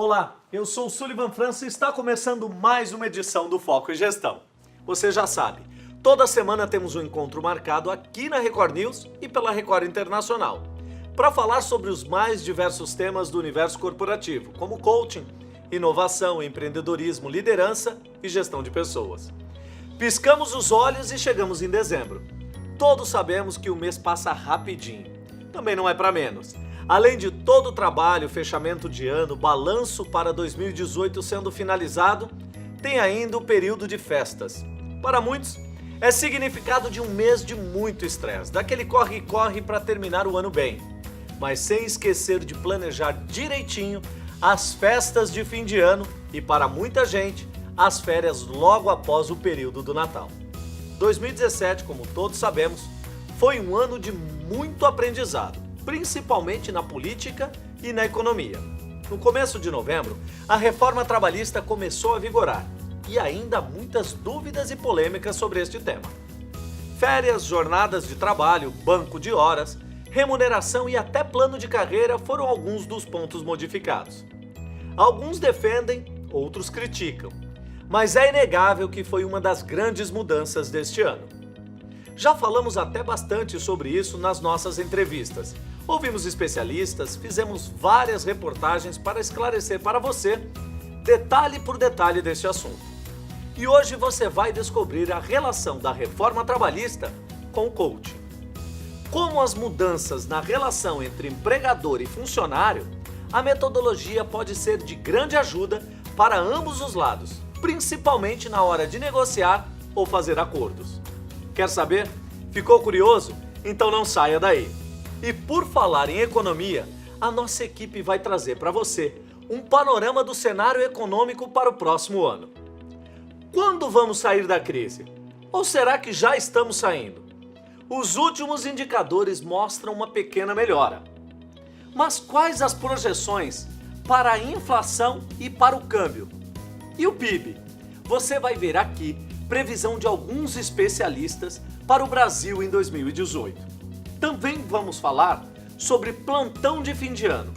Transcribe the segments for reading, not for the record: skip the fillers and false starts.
Olá, eu sou o Sullivan França e está começando mais uma edição do Foco em Gestão. Você já sabe, toda semana temos um encontro marcado aqui na Record News e pela Record Internacional, para falar sobre os mais diversos temas do universo corporativo, como coaching, inovação, empreendedorismo, liderança e gestão de pessoas. Piscamos os olhos e chegamos em dezembro. Todos sabemos que o mês passa rapidinho. Também não é para menos. Além de todo o trabalho, fechamento de ano, balanço para 2018 sendo finalizado, tem ainda o período de festas. Para muitos, é significado de um mês de muito estresse, daquele corre-corre para terminar o ano bem, mas sem esquecer de planejar direitinho as festas de fim de ano e, para muita gente, as férias logo após o período do Natal. 2017, como todos sabemos, foi um ano de muito aprendizado, principalmente na política e na economia. No começo de novembro, a reforma trabalhista começou a vigorar e ainda há muitas dúvidas e polêmicas sobre este tema. Férias, jornadas de trabalho, banco de horas, remuneração e até plano de carreira foram alguns dos pontos modificados. Alguns defendem, outros criticam, mas é inegável que foi uma das grandes mudanças deste ano. Já falamos até bastante sobre isso nas nossas entrevistas. Ouvimos especialistas, fizemos várias reportagens para esclarecer para você detalhe por detalhe deste assunto. E hoje você vai descobrir a relação da reforma trabalhista com o coaching. Como as mudanças na relação entre empregador e funcionário, a metodologia pode ser de grande ajuda para ambos os lados, principalmente na hora de negociar ou fazer acordos. Quer saber? Ficou curioso? Então não saia daí. E por falar em economia, a nossa equipe vai trazer para você um panorama do cenário econômico para o próximo ano. Quando vamos sair da crise? Ou será que já estamos saindo? Os últimos indicadores mostram uma pequena melhora. Mas quais as projeções para a inflação e para o câmbio? E o PIB? Você vai ver aqui previsão de alguns especialistas para o Brasil em 2018. Também vamos falar sobre plantão de fim de ano,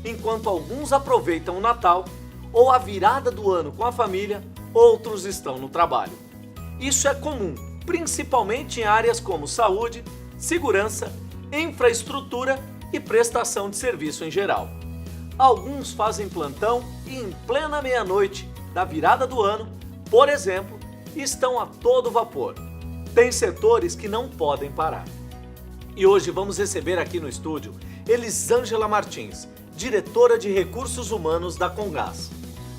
enquanto alguns aproveitam o Natal ou a virada do ano com a família, outros estão no trabalho. Isso é comum, principalmente em áreas como saúde, segurança, infraestrutura e prestação de serviço em geral. Alguns fazem plantão e em plena meia-noite da virada do ano, por exemplo, estão a todo vapor. Tem setores que não podem parar. E hoje vamos receber aqui no estúdio Elisângela Martins, diretora de Recursos Humanos da Comgás.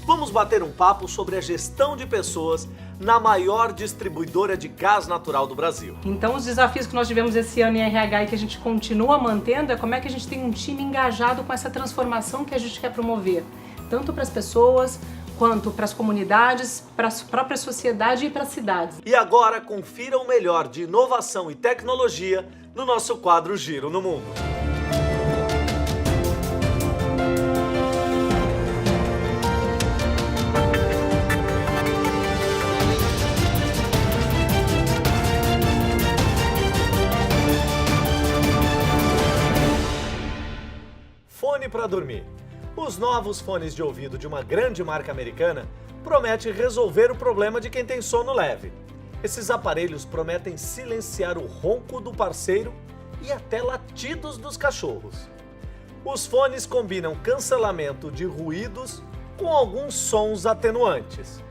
Vamos bater um papo sobre a gestão de pessoas na maior distribuidora de gás natural do Brasil. Então, os desafios que nós tivemos esse ano em RH e que a gente continua mantendo é como é que a gente tem um time engajado com essa transformação que a gente quer promover, tanto para as pessoas quanto para as comunidades, para a própria sociedade e para as cidades. E agora confira o melhor de inovação e tecnologia no nosso quadro Giro no Mundo. Fone para dormir. Os novos fones de ouvido de uma grande marca americana prometem resolver o problema de quem tem sono leve. Esses aparelhos prometem silenciar o ronco do parceiro e até latidos dos cachorros. Os fones combinam cancelamento de ruídos com alguns sons atenuantes.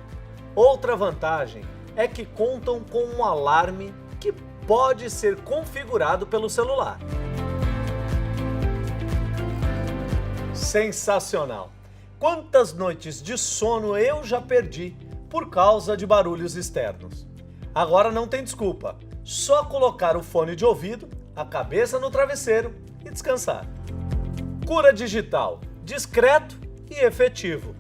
Outra vantagem é que contam com um alarme que pode ser configurado pelo celular. Sensacional! Quantas noites de sono eu já perdi por causa de barulhos externos. Agora não tem desculpa, só colocar o fone de ouvido, a cabeça no travesseiro e descansar. Cura digital, discreto e efetivo.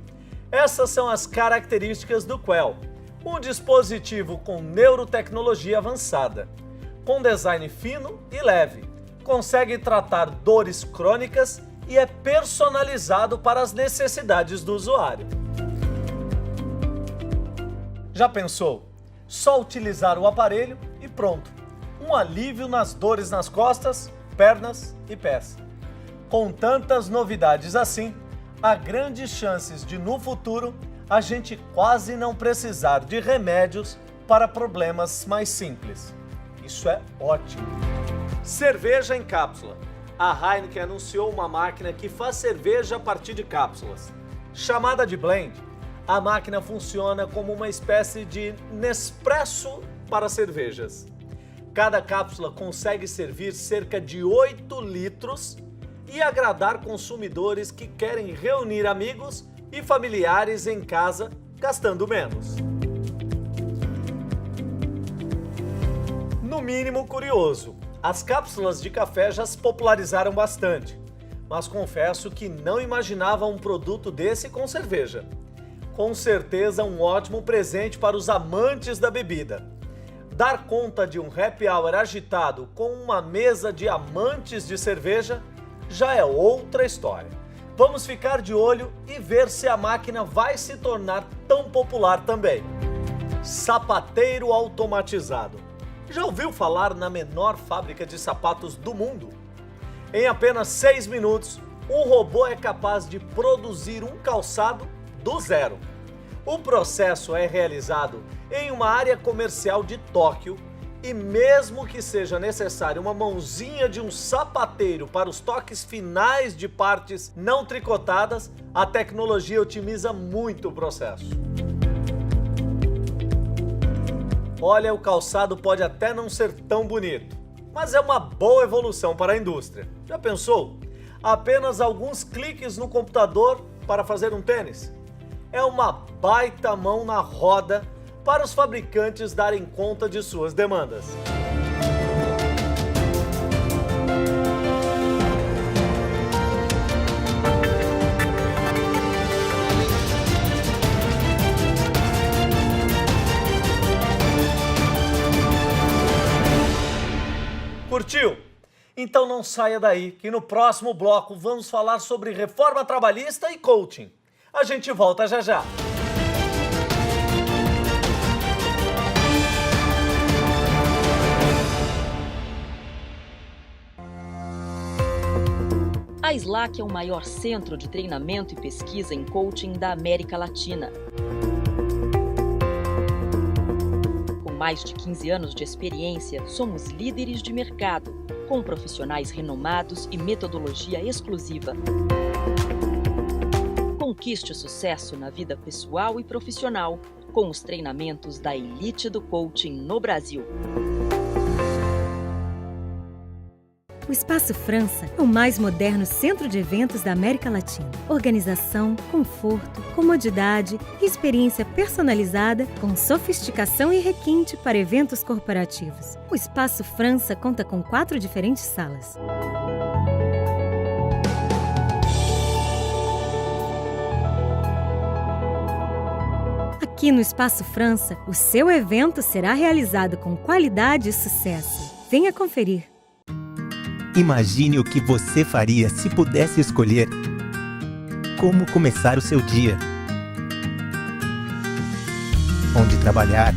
Essas são as características do Quell, um dispositivo com neurotecnologia avançada. Com design fino e leve, consegue tratar dores crônicas e é personalizado para as necessidades do usuário. Já pensou? Só utilizar o aparelho e pronto. Um alívio nas dores nas costas, pernas e pés. Com tantas novidades assim, há grandes chances de, no futuro, a gente quase não precisar de remédios para problemas mais simples. Isso é ótimo. Cerveja em cápsula. A Heineken anunciou uma máquina que faz cerveja a partir de cápsulas. Chamada de blend, a máquina funciona como uma espécie de Nespresso para cervejas. Cada cápsula consegue servir cerca de 8 litros e agradar consumidores que querem reunir amigos e familiares em casa, gastando menos. No mínimo curioso, as cápsulas de café já se popularizaram bastante, mas confesso que não imaginava um produto desse com cerveja. Com certeza um ótimo presente para os amantes da bebida. Dar conta de um happy hour agitado com uma mesa de amantes de cerveja já é outra história. Vamos ficar de olho e ver se a máquina vai se tornar tão popular também. Sapateiro automatizado. Já ouviu falar na menor fábrica de sapatos do mundo? Em apenas 6 minutos, um robô é capaz de produzir um calçado do zero. O processo é realizado em uma área comercial de Tóquio e mesmo que seja necessário uma mãozinha de um sapateiro para os toques finais de partes não tricotadas, a tecnologia otimiza muito o processo. Olha, o calçado pode até não ser tão bonito, mas é uma boa evolução para a indústria. Já pensou? Apenas alguns cliques no computador para fazer um tênis? É uma baita mão na roda para os fabricantes darem conta de suas demandas. Curtiu? Então não saia daí, que no próximo bloco vamos falar sobre reforma trabalhista e coaching. A gente volta já já. A SLAC é o maior centro de treinamento e pesquisa em coaching da América Latina. Com mais de 15 anos de experiência, somos líderes de mercado, com profissionais renomados e metodologia exclusiva. Conquiste o sucesso na vida pessoal e profissional com os treinamentos da elite do coaching no Brasil. O Espaço França é o mais moderno centro de eventos da América Latina. Organização, conforto, comodidade e experiência personalizada com sofisticação e requinte para eventos corporativos. O Espaço França conta com 4 diferentes salas. Aqui no Espaço França, o seu evento será realizado com qualidade e sucesso. Venha conferir. Imagine o que você faria se pudesse escolher como começar o seu dia, onde trabalhar.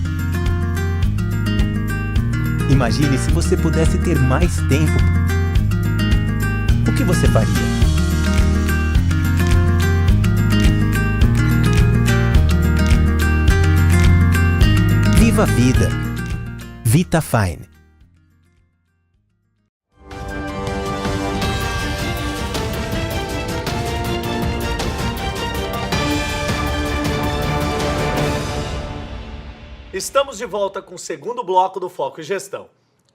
Imagine se você pudesse ter mais tempo. O que você faria? Viva a vida. VitaFine. Estamos de volta com o segundo bloco do Foco em Gestão.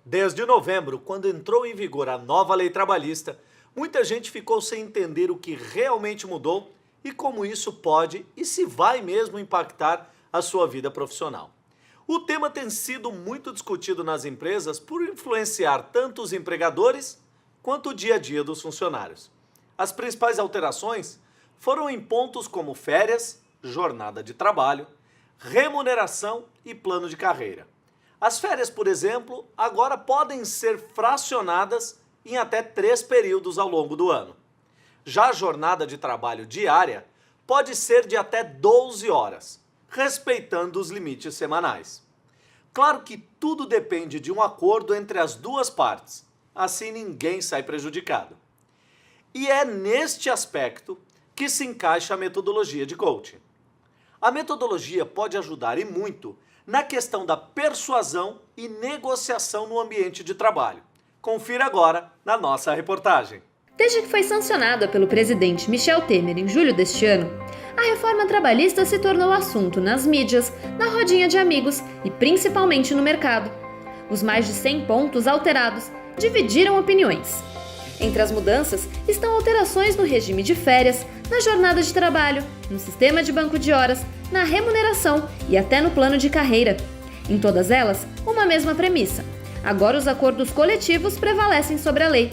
Desde novembro, quando entrou em vigor a nova lei trabalhista, muita gente ficou sem entender o que realmente mudou e como isso pode e se vai mesmo impactar a sua vida profissional. O tema tem sido muito discutido nas empresas por influenciar tanto os empregadores quanto o dia a dia dos funcionários. As principais alterações foram em pontos como férias, jornada de trabalho, remuneração e plano de carreira. As férias, por exemplo, agora podem ser fracionadas em até 3 períodos ao longo do ano. Já a jornada de trabalho diária pode ser de até 12 horas, respeitando os limites semanais. Claro que tudo depende de um acordo entre as duas partes, assim ninguém sai prejudicado. E é neste aspecto que se encaixa a metodologia de coaching. A metodologia pode ajudar e muito na questão da persuasão e negociação no ambiente de trabalho. Confira agora na nossa reportagem. Desde que foi sancionada pelo presidente Michel Temer em julho deste ano, a reforma trabalhista se tornou assunto nas mídias, na rodinha de amigos e principalmente no mercado. Os mais de 100 pontos alterados dividiram opiniões. Entre as mudanças estão alterações no regime de férias, na jornada de trabalho, no sistema de banco de horas, na remuneração e até no plano de carreira. Em todas elas, uma mesma premissa: agora os acordos coletivos prevalecem sobre a lei.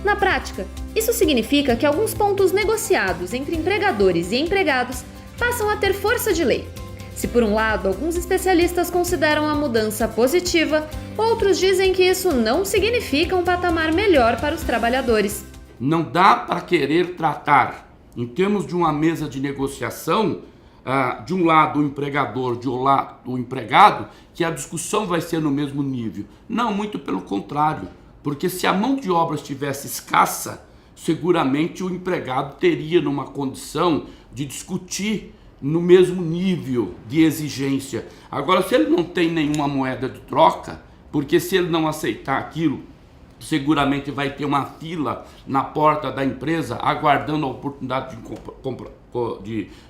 Na prática, isso significa que alguns pontos negociados entre empregadores e empregados passam a ter força de lei. Se por um lado alguns especialistas consideram a mudança positiva, outros dizem que isso não significa um patamar melhor para os trabalhadores. Não dá para querer tratar, em termos de uma mesa de negociação, de um lado o empregador, de um lado o empregado, que a discussão vai ser no mesmo nível. Não, muito pelo contrário, porque se a mão de obra estivesse escassa, seguramente o empregado teria numa condição de discutir no mesmo nível de exigência. Agora, se ele não tem nenhuma moeda de troca, porque se ele não aceitar aquilo, seguramente vai ter uma fila na porta da empresa aguardando a oportunidade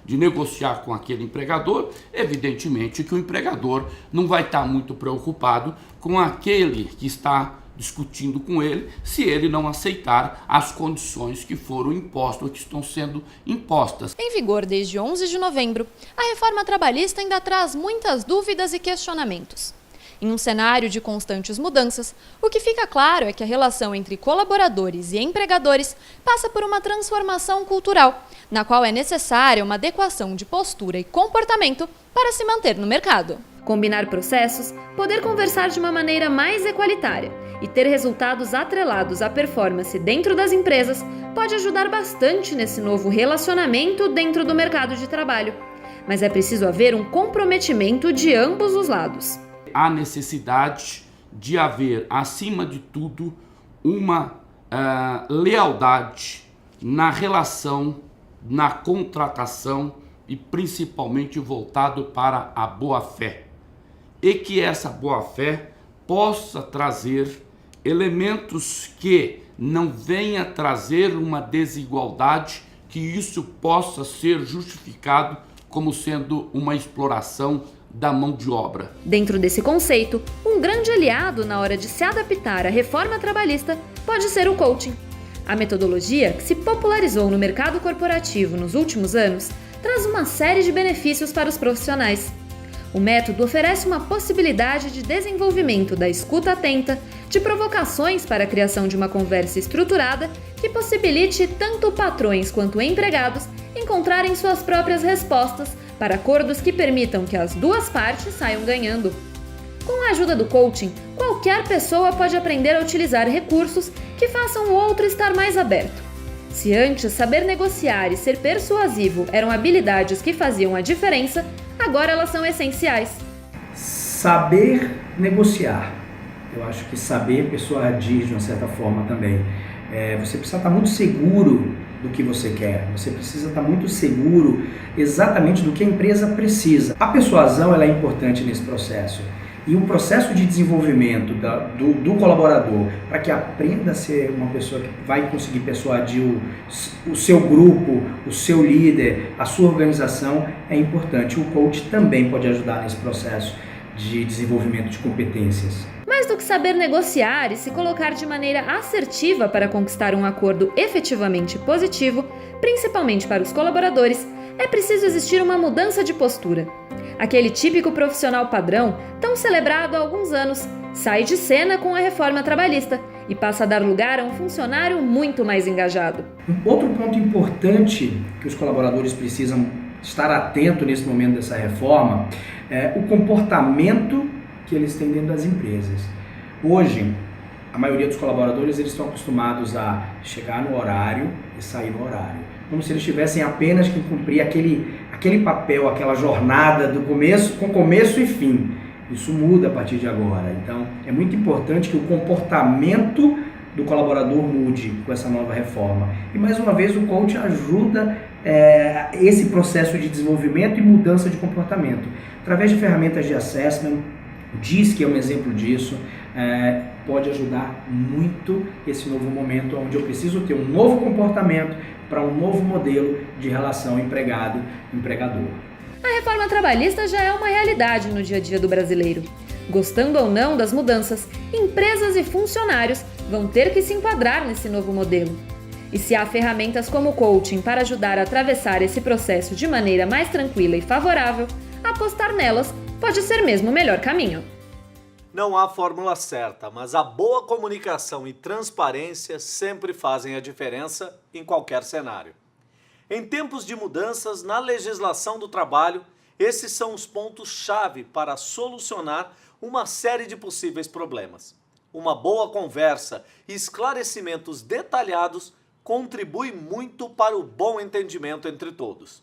de negociar com aquele empregador, evidentemente que o empregador não vai estar muito preocupado com aquele que está discutindo com ele, se ele não aceitar as condições que foram impostas ou que estão sendo impostas. Em vigor desde 11 de novembro, a reforma trabalhista ainda traz muitas dúvidas e questionamentos. Em um cenário de constantes mudanças, o que fica claro é que a relação entre colaboradores e empregadores passa por uma transformação cultural, na qual é necessária uma adequação de postura e comportamento para se manter no mercado. Combinar processos, poder conversar de uma maneira mais equalitária e ter resultados atrelados à performance dentro das empresas pode ajudar bastante nesse novo relacionamento dentro do mercado de trabalho. Mas é preciso haver um comprometimento de ambos os lados. Há necessidade de haver, acima de tudo, uma lealdade na relação, na contratação e principalmente voltado para a boa-fé. E que essa boa-fé possa trazer elementos que não venha trazer uma desigualdade, que isso possa ser justificado como sendo uma exploração da mão de obra. Dentro desse conceito, um grande aliado na hora de se adaptar à reforma trabalhista pode ser o coaching. A metodologia, que se popularizou no mercado corporativo nos últimos anos, traz uma série de benefícios para os profissionais. O método oferece uma possibilidade de desenvolvimento da escuta atenta, de provocações para a criação de uma conversa estruturada que possibilite tanto patrões quanto empregados encontrarem suas próprias respostas para acordos que permitam que as duas partes saiam ganhando. Com a ajuda do coaching, qualquer pessoa pode aprender a utilizar recursos que façam o outro estar mais aberto. Se antes saber negociar e ser persuasivo eram habilidades que faziam a diferença, agora elas são essenciais. Saber negociar. Eu acho que saber persuadir de uma certa forma também. Você precisa estar muito seguro do que você quer. Você precisa estar muito seguro exatamente do que a empresa precisa. A persuasão ela é importante nesse processo. E o processo de desenvolvimento do colaborador, para que aprenda a ser uma pessoa que vai conseguir persuadir o seu grupo, o seu líder, a sua organização, é importante. O coach também pode ajudar nesse processo de desenvolvimento de competências. Mais do que saber negociar e se colocar de maneira assertiva para conquistar um acordo efetivamente positivo, principalmente para os colaboradores, é preciso existir uma mudança de postura. Aquele típico profissional padrão, tão celebrado há alguns anos, sai de cena com a reforma trabalhista e passa a dar lugar a um funcionário muito mais engajado. Um outro ponto importante que os colaboradores precisam estar atentos nesse momento dessa reforma é o comportamento que eles têm dentro das empresas. Hoje, a maioria dos colaboradores eles estão acostumados a chegar no horário e sair no horário, como se eles tivessem apenas que cumprir aquele papel, aquela jornada do começo, com começo e fim. Isso muda a partir de agora. Então, é muito importante que o comportamento do colaborador mude com essa nova reforma. E mais uma vez o coach ajuda esse processo de desenvolvimento e mudança de comportamento. Através de ferramentas de assessment, o DISC é um exemplo disso, pode ajudar muito esse novo momento onde eu preciso ter um novo comportamento para um novo modelo de relação empregado-empregador. A reforma trabalhista já é uma realidade no dia a dia do brasileiro. Gostando ou não das mudanças, empresas e funcionários vão ter que se enquadrar nesse novo modelo. E se há ferramentas como o coaching para ajudar a atravessar esse processo de maneira mais tranquila e favorável, apostar nelas pode ser mesmo o melhor caminho. Não há fórmula certa, mas a boa comunicação e transparência sempre fazem a diferença em qualquer cenário. Em tempos de mudanças na legislação do trabalho, esses são os pontos-chave para solucionar uma série de possíveis problemas. Uma boa conversa e esclarecimentos detalhados contribui muito para o bom entendimento entre todos.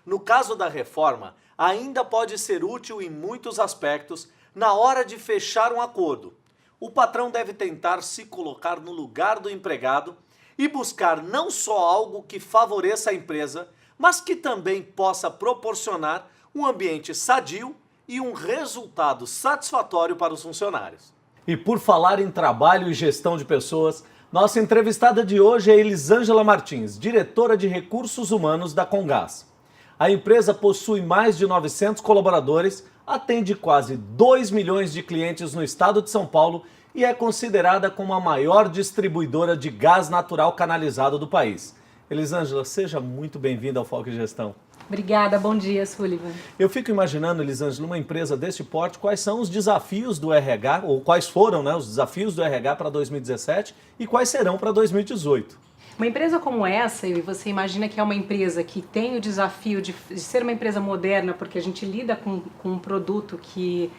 No caso da reforma, ainda pode ser útil em muitos aspectos na hora de fechar um acordo. O patrão deve tentar se colocar no lugar do empregado e buscar não só algo que favoreça a empresa, mas que também possa proporcionar um ambiente sadio e um resultado satisfatório para os funcionários. E por falar em trabalho e gestão de pessoas, nossa entrevistada de hoje é Elisângela Martins, diretora de Recursos Humanos da Comgás. A empresa possui mais de 900 colaboradores, atende quase 2 milhões de clientes no estado de São Paulo e é considerada como a maior distribuidora de gás natural canalizado do país. Elisângela, seja muito bem-vinda ao Foco em Gestão. Obrigada, bom dia, Sullivan. Eu fico imaginando, Elisângela, numa empresa desse porte, quais são os desafios do RH, ou quais foram, os desafios do RH para 2017 e quais serão para 2018. Uma empresa como essa, e você imagina que é uma empresa que tem o desafio de ser uma empresa moderna, porque a gente lida com um produto que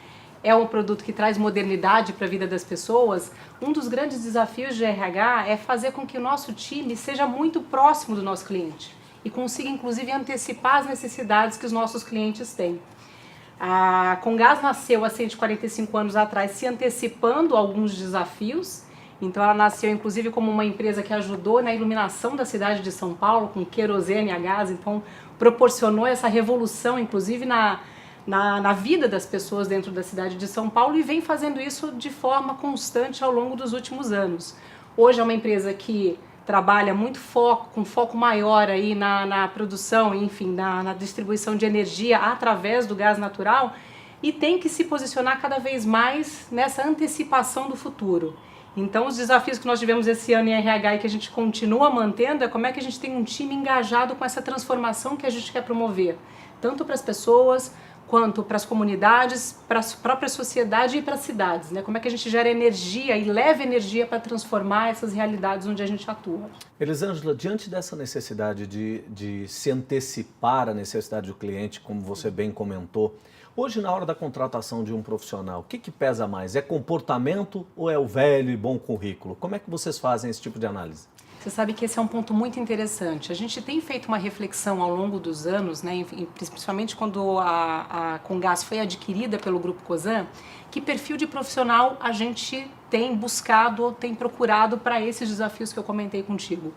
é um produto que traz modernidade para a vida das pessoas, um dos grandes desafios de RH é fazer com que o nosso time seja muito próximo do nosso cliente e consiga, inclusive, antecipar as necessidades que os nossos clientes têm. A Comgás nasceu há 145 anos atrás, se antecipando a alguns desafios. Então ela nasceu, inclusive, como uma empresa que ajudou na iluminação da cidade de São Paulo, com querosene a gás, então proporcionou essa revolução, inclusive, na vida das pessoas dentro da cidade de São Paulo e vem fazendo isso de forma constante ao longo dos últimos anos. Hoje é uma empresa que trabalha muito com foco maior aí na produção, enfim, na distribuição de energia através do gás natural e tem que se posicionar cada vez mais nessa antecipação do futuro. Então, os desafios que nós tivemos esse ano em RH e que a gente continua mantendo é como é que a gente tem um time engajado com essa transformação que a gente quer promover, tanto para as pessoas quanto para as comunidades, para a própria sociedade e para as cidades, né? Como é que a gente gera energia e leva energia para transformar essas realidades onde a gente atua. Elisângela, diante dessa necessidade de se antecipar à necessidade do cliente, como você bem comentou, hoje na hora da contratação de um profissional, o que pesa mais? É comportamento ou é o velho e bom currículo? Como é que vocês fazem esse tipo de análise? Você sabe que esse é um ponto muito interessante. A gente tem feito uma reflexão ao longo dos anos, né, principalmente quando a Comgás foi adquirida pelo Grupo Cosan, que perfil de profissional a gente tem buscado ou tem procurado para esses desafios que eu comentei contigo.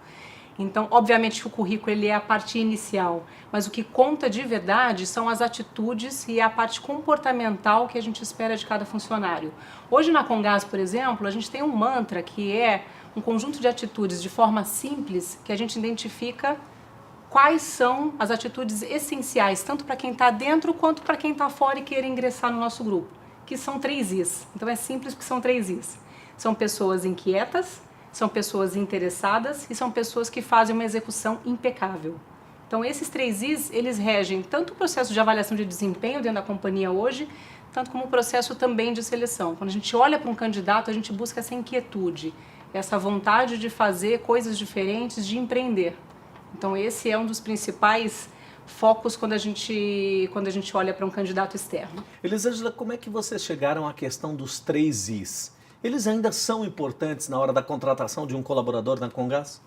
Então, obviamente, o currículo ele é a parte inicial, mas o que conta de verdade são as atitudes e a parte comportamental que a gente espera de cada funcionário. Hoje na Comgás, por exemplo, a gente tem um mantra que é um conjunto de atitudes de forma simples que a gente identifica quais são as atitudes essenciais, tanto para quem está dentro quanto para quem está fora e queira ingressar no nosso grupo, que são 3 Is. Então é simples porque são 3 Is. São pessoas inquietas, são pessoas interessadas e são pessoas que fazem uma execução impecável. Então esses 3 Is, eles regem tanto o processo de avaliação de desempenho dentro da companhia hoje, tanto como o processo também de seleção. Quando a gente olha para um candidato, a gente busca essa inquietude, essa vontade de fazer coisas diferentes, de empreender. Então esse é um dos principais focos quando a gente olha para um candidato externo. Elisângela, como é que vocês chegaram à questão dos 3 Is? Eles ainda são importantes na hora da contratação de um colaborador na Comgás?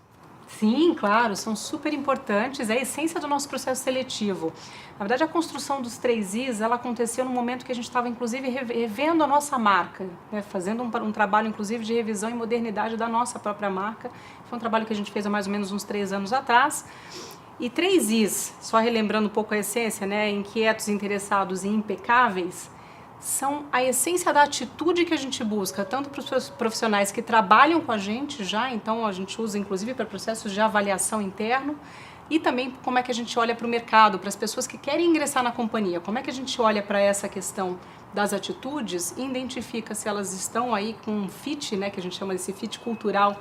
Sim, claro, são super importantes, é a essência do nosso processo seletivo. Na verdade, a construção dos 3 Is, ela aconteceu no momento que a gente estava, inclusive, revendo a nossa marca, né? Fazendo um trabalho, inclusive, de revisão e modernidade da nossa própria marca. Foi um trabalho que a gente fez há mais ou menos uns 3 anos atrás. E 3 Is, só relembrando um pouco a essência, né? Inquietos, interessados e impecáveis, são a essência da atitude que a gente busca, tanto para os profissionais que trabalham com a gente já, então a gente usa inclusive para processos de avaliação interno, e também como é que a gente olha para o mercado, para as pessoas que querem ingressar na companhia, como é que a gente olha para essa questão das atitudes e identifica se elas estão aí com um fit, né, que a gente chama desse fit cultural,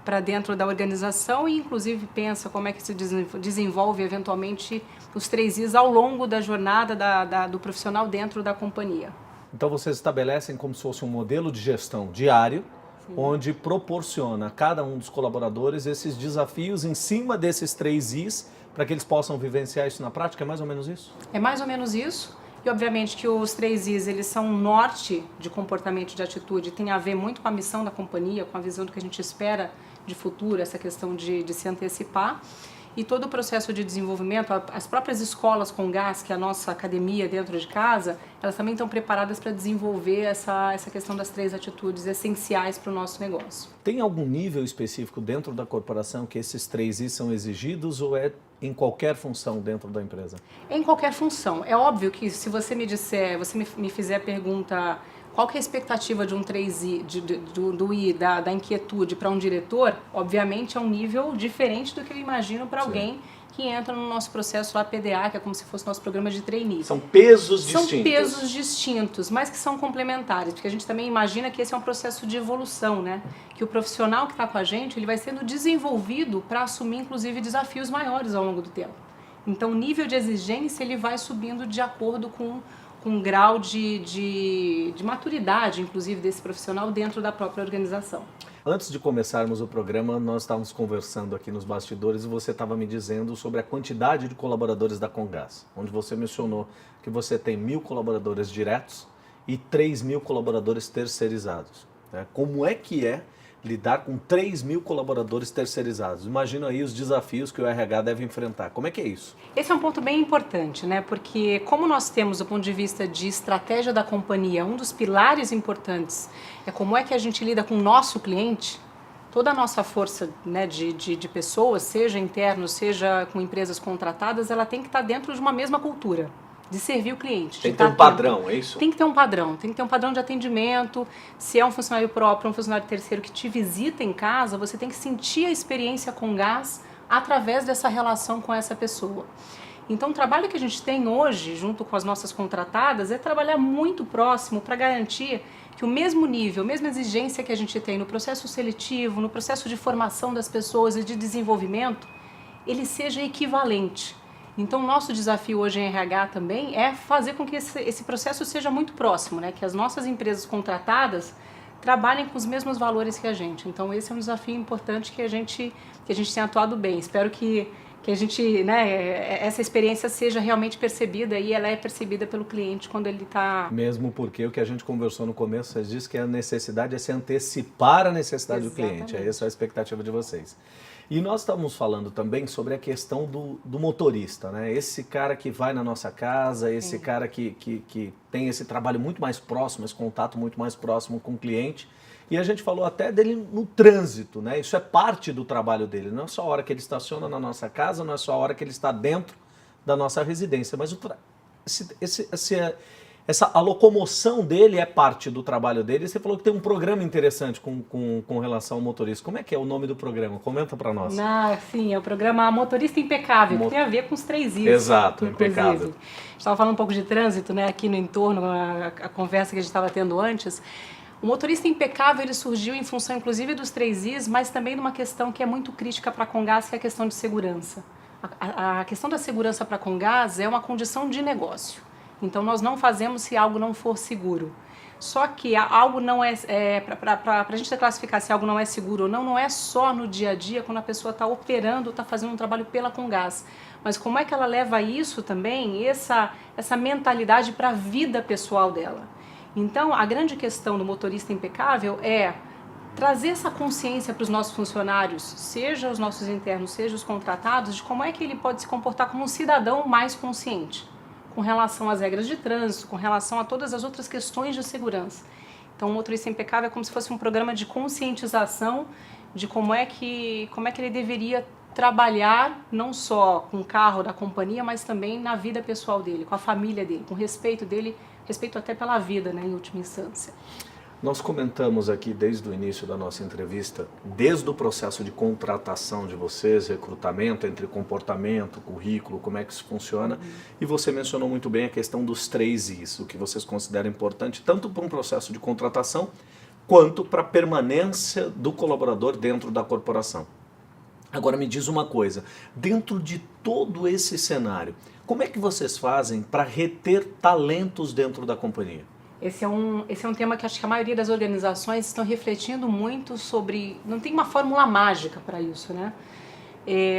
para dentro da organização, e inclusive pensa como é que se desenvolve eventualmente os 3 Is ao longo da jornada do profissional dentro da companhia. Então vocês estabelecem como se fosse um modelo de gestão diário, sim, onde proporciona a cada um dos colaboradores esses desafios em cima desses 3 Is, para que eles possam vivenciar isso na prática, é mais ou menos isso? É mais ou menos isso. E obviamente que os 3 Is, eles são um norte de comportamento, de atitude, tem a ver muito com a missão da companhia, com a visão do que a gente espera de futuro, essa questão de se antecipar. E todo o processo de desenvolvimento, as próprias escolas com gás, que é a nossa academia dentro de casa, elas também estão preparadas para desenvolver essa questão das 3 atitudes essenciais para o nosso negócio. Tem algum nível específico dentro da corporação que esses 3 Is são exigidos ou é em qualquer função dentro da empresa? Em qualquer função. É óbvio que se você me disser, você me fizer a pergunta, qual que é a expectativa de um 3I, do I, da inquietude para um diretor, obviamente é um nível diferente do que eu imagino para alguém que entra no nosso processo lá PDA, que é como se fosse nosso programa de trainee. São pesos distintos. São pesos distintos, mas que são complementares, porque a gente também imagina que esse é um processo de evolução, né? Que o profissional que está com a gente, ele vai sendo desenvolvido para assumir, inclusive, desafios maiores ao longo do tempo. Então, o nível de exigência, ele vai subindo de acordo com um grau de maturidade, inclusive, desse profissional dentro da própria organização. Antes de começarmos o programa, nós estávamos conversando aqui nos bastidores e você estava me dizendo sobre a quantidade de colaboradores da Comgás, onde você mencionou que você tem 1.000 colaboradores diretos e 3.000 colaboradores terceirizados. Como é que é lidar com 3.000 colaboradores terceirizados? Imagina aí os desafios que o RH deve enfrentar. Como é que é isso? Esse é um ponto bem importante, né? Porque como nós temos, do ponto de vista de estratégia da companhia, um dos pilares importantes é como é que a gente lida com o nosso cliente, toda a nossa força, né, de pessoas, seja internos, seja com empresas contratadas, ela tem que estar dentro de uma mesma cultura de servir o cliente. Tem que ter um padrão, é isso? Tem que ter um padrão, tem que ter um padrão de atendimento. Se é um funcionário próprio, um funcionário terceiro que te visita em casa, você tem que sentir a experiência Comgás através dessa relação com essa pessoa. Então, o trabalho que a gente tem hoje, junto com as nossas contratadas, é trabalhar muito próximo para garantir que o mesmo nível, a mesma exigência que a gente tem no processo seletivo, no processo de formação das pessoas e de desenvolvimento, ele seja equivalente. Então, o nosso desafio hoje em RH também é fazer com que esse processo seja muito próximo, né? Que as nossas empresas contratadas trabalhem com os mesmos valores que a gente. Então, esse é um desafio importante que a gente tem atuado bem. Espero que a gente, né, essa experiência seja realmente percebida e ela é percebida pelo cliente quando ele está... Mesmo porque o que a gente conversou no começo, você disse que a necessidade é se antecipar a necessidade do cliente. Essa é a expectativa de vocês. E nós estamos falando também sobre a questão do motorista, né? Esse cara que vai na nossa casa, esse cara que tem esse trabalho muito mais próximo, esse contato muito mais próximo com o cliente. E a gente falou até dele no trânsito, né? Isso é parte do trabalho dele. Não é só a hora que ele estaciona na nossa casa, não é só a hora que ele está dentro da nossa residência, mas a locomoção dele é parte do trabalho dele. E você falou que tem um programa interessante com relação ao motorista. Como é que é o nome do programa? Comenta para nós. Sim, é o programa Motorista Impecável, que tem a ver com os 3 Is. Exato, inclusive. impecável. A gente estava falando um pouco de trânsito, né, aqui no entorno, a conversa que a gente estava tendo antes. O motorista impecável, ele surgiu em função, inclusive, dos 3 Is, mas também de uma questão que é muito crítica para a Comgás, que é a questão de segurança. A questão da segurança para a Comgás é uma condição de negócio. Então, nós não fazemos se algo não for seguro. Só que algo não para a gente classificar se algo não é seguro ou não, não é só no dia a dia, quando a pessoa está operando, está fazendo um trabalho pela Comgás. Mas como é que ela leva isso também, essa mentalidade para a vida pessoal dela. Então, a grande questão do motorista impecável é trazer essa consciência para os nossos funcionários, seja os nossos internos, seja os contratados, de como é que ele pode se comportar como um cidadão mais consciente, com relação às regras de trânsito, com relação a todas as outras questões de segurança. Então, o Motorista Impecável é como se fosse um programa de conscientização de como é que ele deveria trabalhar não só com o carro da companhia, mas também na vida pessoal dele, com a família dele, com respeito dele, respeito até pela vida, né, em última instância. Nós comentamos aqui desde o início da nossa entrevista, desde o processo de contratação de vocês, recrutamento entre comportamento, currículo, como é que isso funciona, e você mencionou muito bem a questão dos 3 Is, o que vocês consideram importante tanto para um processo de contratação quanto para a permanência do colaborador dentro da corporação. Agora me diz uma coisa, dentro de todo esse cenário, como é que vocês fazem para reter talentos dentro da companhia? Esse é um tema que acho que a maioria das organizações estão refletindo muito sobre. Não tem uma fórmula mágica para isso, né?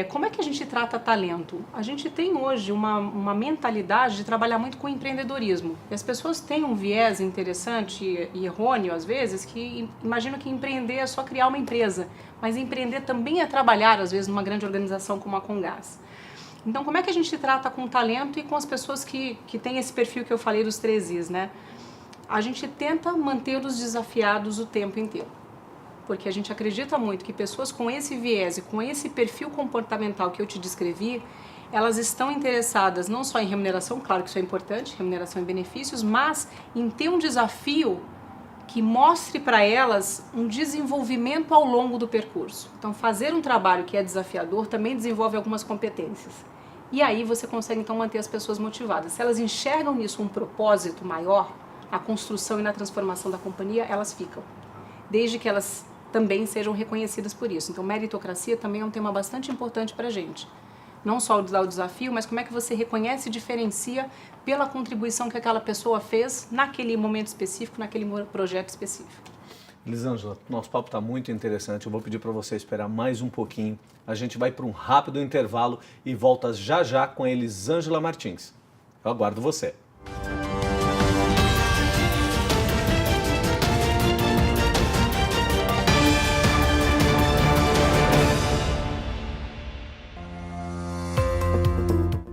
Como é que a gente trata talento? A gente tem hoje uma mentalidade de trabalhar muito com empreendedorismo. E as pessoas têm um viés interessante e errôneo, às vezes, que imaginam que empreender é só criar uma empresa. Mas empreender também é trabalhar, às vezes, numa grande organização como a Comgás. Então, como é que a gente trata com o talento e com as pessoas que têm esse perfil que eu falei dos 3 Is, né? A gente tenta mantê-los desafiados o tempo inteiro, porque a gente acredita muito que pessoas com esse viés e com esse perfil comportamental que eu te descrevi, elas estão interessadas não só em remuneração, claro que isso é importante, remuneração e benefícios, mas em ter um desafio que mostre para elas um desenvolvimento ao longo do percurso. Então, fazer um trabalho que é desafiador também desenvolve algumas competências. E aí você consegue então manter as pessoas motivadas. Se elas enxergam nisso um propósito maior, a construção e na transformação da companhia, elas ficam, desde que elas também sejam reconhecidas por isso. Então, meritocracia também é um tema bastante importante para a gente. Não só o desafio, mas como é que você reconhece e diferencia pela contribuição que aquela pessoa fez naquele momento específico, naquele projeto específico. Elisângela, nosso papo está muito interessante, eu vou pedir para você esperar mais um pouquinho. A gente vai para um rápido intervalo e volta já já com a Elisângela Martins. Eu aguardo você.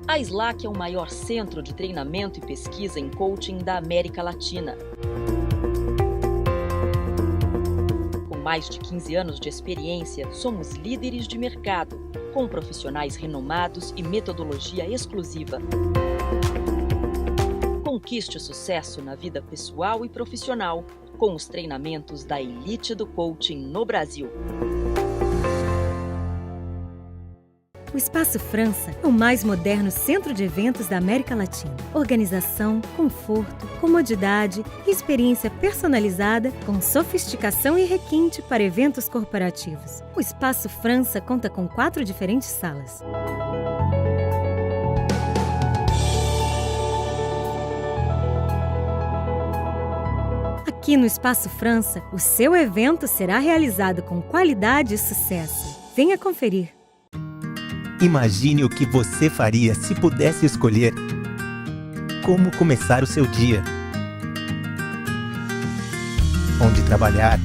A SLAC é o maior centro de treinamento e pesquisa em coaching da América Latina. Com mais de 15 anos de experiência, somos líderes de mercado, com profissionais renomados e metodologia exclusiva. Conquiste o sucesso na vida pessoal e profissional com os treinamentos da elite do coaching no Brasil. O Espaço França é o mais moderno centro de eventos da América Latina. Organização, conforto, comodidade e experiência personalizada com sofisticação e requinte para eventos corporativos. O Espaço França conta com 4 diferentes salas. Aqui no Espaço França, o seu evento será realizado com qualidade e sucesso. Venha conferir. Imagine o que você faria se pudesse escolher como começar o seu dia, onde trabalhar.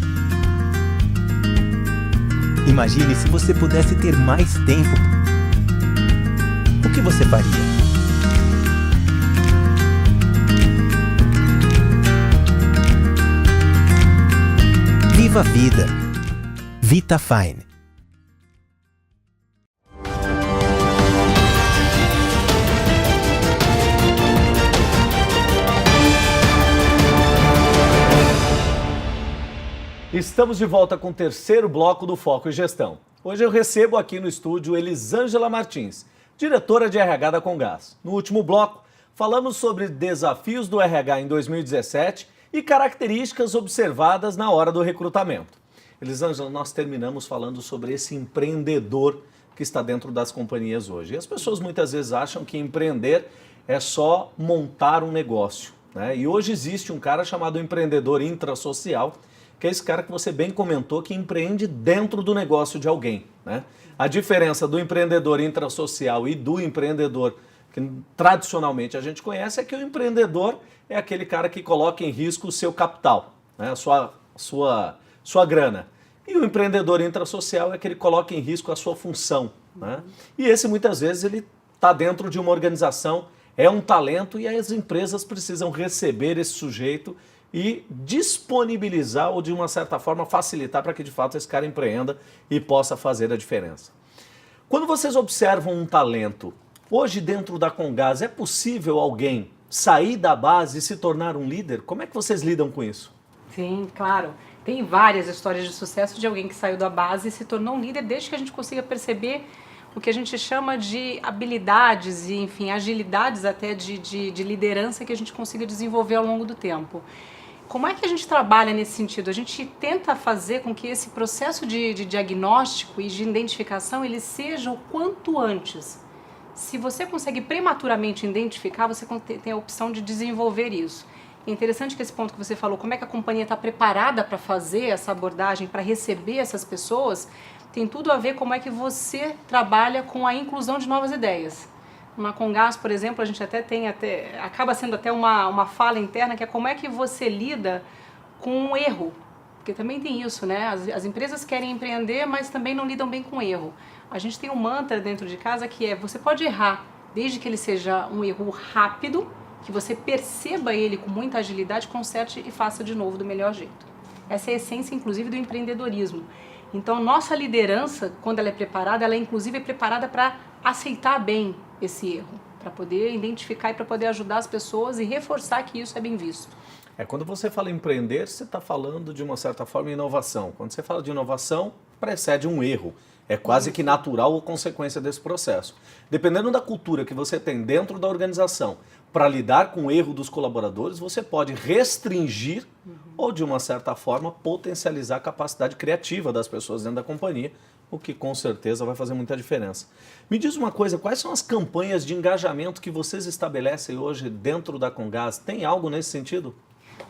Imagine se você pudesse ter mais tempo. O que você faria? Viva a vida. VitaFine. Estamos de volta com o terceiro bloco do Foco e Gestão. Hoje eu recebo aqui no estúdio Elisângela Martins, diretora de RH da Comgás. No último bloco, falamos sobre desafios do RH em 2017 e características observadas na hora do recrutamento. Elisângela, nós terminamos falando sobre esse empreendedor que está dentro das companhias hoje. E as pessoas muitas vezes acham que empreender é só montar um negócio, né? E hoje existe um cara chamado empreendedor intrasocial, que é esse cara que você bem comentou, que empreende dentro do negócio de alguém, né? A diferença do empreendedor intrasocial e do empreendedor que tradicionalmente a gente conhece é que o empreendedor é aquele cara que coloca em risco o seu capital, né? a sua grana. E o empreendedor intrasocial é que ele coloca em risco a sua função, né? E esse muitas vezes ele está dentro de uma organização, é um talento e as empresas precisam receber esse sujeito e disponibilizar ou de uma certa forma facilitar para que de fato esse cara empreenda e possa fazer a diferença. Quando vocês observam um talento, hoje dentro da Comgás é possível alguém sair da base e se tornar um líder? Como é que vocês lidam com isso? Sim, claro. Tem várias histórias de sucesso de alguém que saiu da base e se tornou um líder desde que a gente consiga perceber o que a gente chama de habilidades e, enfim, agilidades até de liderança que a gente consiga desenvolver ao longo do tempo. Como é que a gente trabalha nesse sentido? A gente tenta fazer com que esse processo de diagnóstico e de identificação ele seja o quanto antes. Se você consegue prematuramente identificar, você tem a opção de desenvolver isso. É interessante que esse ponto que você falou, como é que a companhia está preparada para fazer essa abordagem, para receber essas pessoas, tem tudo a ver como é que você trabalha com a inclusão de novas ideias. Na Comgás, por exemplo, a gente acaba sendo até uma fala interna, que é como é que você lida com o erro. Porque também tem isso, né? As empresas querem empreender, mas também não lidam bem com o erro. A gente tem um mantra dentro de casa que é, você pode errar, desde que ele seja um erro rápido, que você perceba ele com muita agilidade, conserte e faça de novo do melhor jeito. Essa é a essência, inclusive, do empreendedorismo. Então, nossa liderança, quando ela é preparada, ela inclusive é preparada para aceitar bem esse erro, para poder identificar e para poder ajudar as pessoas e reforçar que isso é bem visto. Quando você fala em empreender, você está falando de uma certa forma inovação. Quando você fala de inovação, precede um erro. É quase que natural ou consequência desse processo. Dependendo da cultura que você tem dentro da organização para lidar com o erro dos colaboradores, você pode restringir ou, de uma certa forma, potencializar a capacidade criativa das pessoas dentro da companhia, o que com certeza vai fazer muita diferença. Me diz uma coisa, quais são as campanhas de engajamento que vocês estabelecem hoje dentro da Comgás? Tem algo nesse sentido?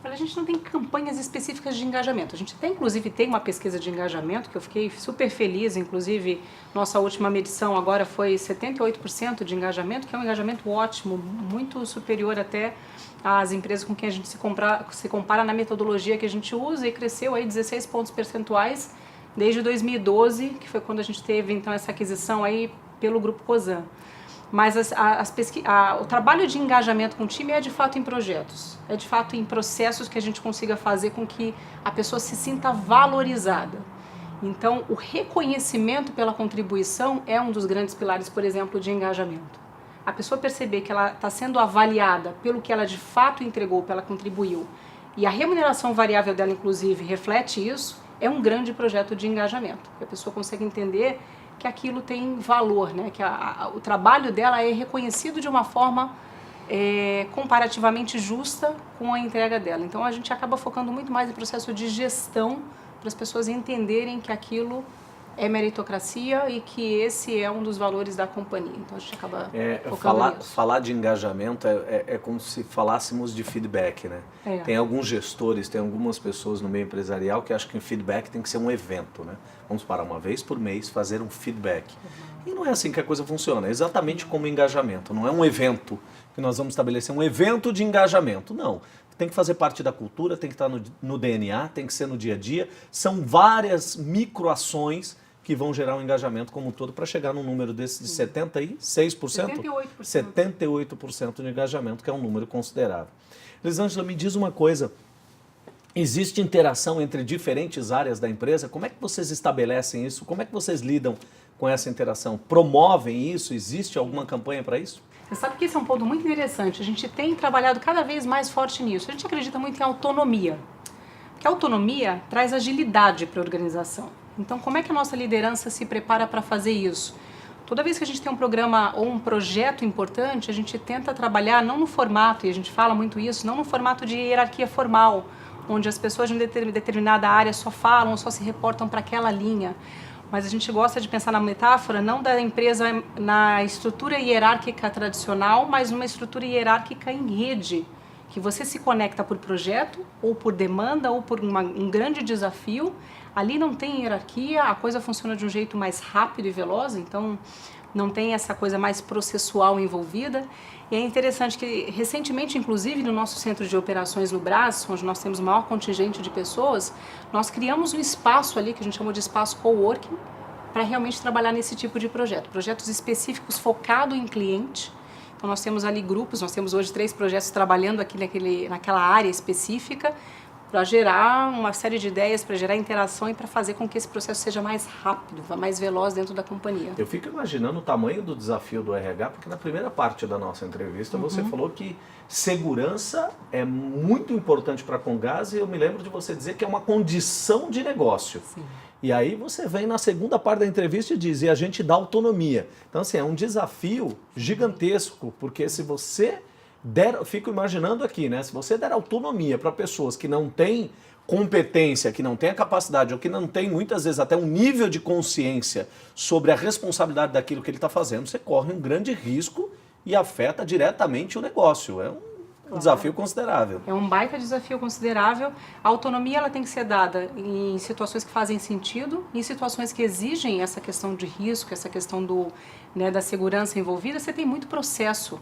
A gente não tem campanhas específicas de engajamento. A gente até, inclusive, tem uma pesquisa de engajamento que eu fiquei super feliz. Inclusive, nossa última medição agora foi 78% de engajamento, que é um engajamento ótimo, muito superior até às empresas com quem a gente se compara na metodologia que a gente usa, e cresceu aí 16 pontos percentuais desde 2012, que foi quando a gente teve então essa aquisição aí pelo Grupo Cosan. Mas o trabalho de engajamento com o time é de fato em projetos, é de fato em processos que a gente consiga fazer com que a pessoa se sinta valorizada. Então, o reconhecimento pela contribuição é um dos grandes pilares, por exemplo, de engajamento. A pessoa perceber que ela está sendo avaliada pelo que ela de fato entregou, pela contribuiu, e a remuneração variável dela, inclusive, reflete isso, é um grande projeto de engajamento. A pessoa consegue entender que aquilo tem valor, né? Que o trabalho dela é reconhecido de uma forma comparativamente justa com a entrega dela. Então a gente acaba focando muito mais em processo de gestão para as pessoas entenderem que aquilo é meritocracia e que esse é um dos valores da companhia. Então a gente acaba focando nisso. Falar de engajamento é como se falássemos de feedback, né? Tem alguns gestores, tem algumas pessoas no meio empresarial que acham que o feedback tem que ser um evento, né? Vamos parar uma vez por mês, fazer um feedback. E não é assim que a coisa funciona, é exatamente como engajamento. Não é um evento que nós vamos estabelecer, um evento de engajamento, não. Tem que fazer parte da cultura, tem que estar no DNA, tem que ser no dia a dia. São várias microações que vão gerar um engajamento como um todo para chegar num número desse de 76%? 78% de engajamento, que é um número considerável. Elisângela, me diz uma coisa, existe interação entre diferentes áreas da empresa? Como é que vocês estabelecem isso? Como é que vocês lidam com essa interação? Promovem isso? Existe alguma campanha para isso? Você sabe que esse é um ponto muito interessante. A gente tem trabalhado cada vez mais forte nisso. A gente acredita muito em autonomia. Porque a autonomia traz agilidade para a organização. Então, como é que a nossa liderança se prepara para fazer isso? Toda vez que a gente tem um programa ou um projeto importante, a gente tenta trabalhar não no formato, e a gente fala muito isso, não no formato de hierarquia formal, onde as pessoas de determinada área só falam, só se reportam para aquela linha. Mas a gente gosta de pensar na metáfora, não da empresa na estrutura hierárquica tradicional, mas numa estrutura hierárquica em rede, que você se conecta por projeto, ou por demanda, ou por um grande desafio. Ali não tem hierarquia, a coisa funciona de um jeito mais rápido e veloz, então não tem essa coisa mais processual envolvida. E é interessante que, recentemente, inclusive, no nosso centro de operações no Brás, onde nós temos o maior contingente de pessoas, nós criamos um espaço ali, que a gente chamou de espaço coworking, para realmente trabalhar nesse tipo de projeto. Projetos específicos focados em cliente. Então, nós temos ali grupos, nós temos hoje 3 projetos trabalhando aqui naquela área específica, para gerar uma série de ideias, para gerar interação e para fazer com que esse processo seja mais rápido, mais veloz dentro da companhia. Eu fico imaginando o tamanho do desafio do RH, porque na primeira parte da nossa entrevista você falou que segurança é muito importante para a Comgás e eu me lembro de você dizer que é uma condição de negócio. Sim. E aí você vem na segunda parte da entrevista e diz, e a gente dá autonomia. Então assim, é um desafio gigantesco, porque se você eu fico imaginando aqui, né? Se você der autonomia para pessoas que não têm competência, que não têm a capacidade, ou que não têm muitas vezes até um nível de consciência sobre a responsabilidade daquilo que ele está fazendo, você corre um grande risco e afeta diretamente o negócio. É um desafio considerável. É um baita desafio considerável. A autonomia ela tem que ser dada em situações que fazem sentido, em situações que exigem essa questão de risco, essa questão da segurança envolvida. Você tem muito processo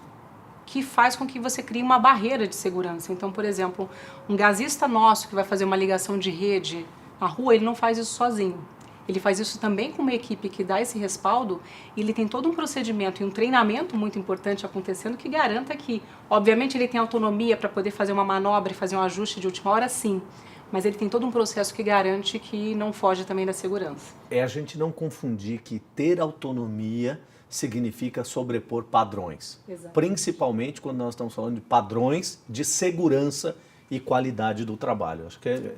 que faz com que você crie uma barreira de segurança. Então, por exemplo, um gasista nosso que vai fazer uma ligação de rede na rua, ele não faz isso sozinho. Ele faz isso também com uma equipe que dá esse respaldo e ele tem todo um procedimento e um treinamento muito importante acontecendo que garanta que, obviamente, ele tem autonomia para poder fazer uma manobra e fazer um ajuste de última hora, sim. Mas ele tem todo um processo que garante que não foge também da segurança. É a gente não confundir que ter autonomia significa sobrepor padrões. Exato. Principalmente quando nós estamos falando de padrões de segurança e qualidade do trabalho. Acho que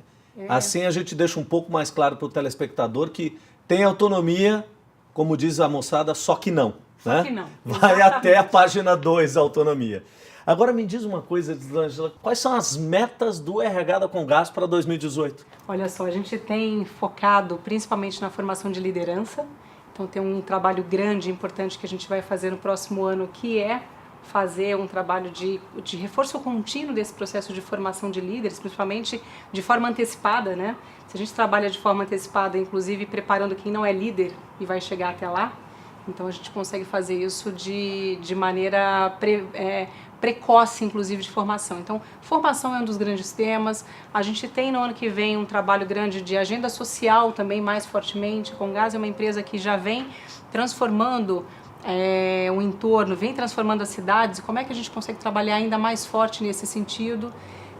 assim a gente deixa um pouco mais claro para o telespectador que tem autonomia, como diz a moçada, só que não. Só que não. Vai até a página 2 a autonomia. Agora me diz uma coisa, Elisângela, quais são as metas do RH da Comgás para 2018? Olha só, a gente tem focado principalmente na formação de liderança. Então tem um trabalho grande, importante que a gente vai fazer no próximo ano, que é fazer um trabalho de reforço contínuo desse processo de formação de líderes, principalmente de forma antecipada, né? Se a gente trabalha de forma antecipada, inclusive preparando quem não é líder e vai chegar até lá, então a gente consegue fazer isso de maneira precoce, inclusive, de formação. Então, formação é um dos grandes temas. A gente tem no ano que vem um trabalho grande de agenda social também mais fortemente. A Comgás é uma empresa que já vem transformando o entorno, vem transformando as cidades. Como é que a gente consegue trabalhar ainda mais forte nesse sentido?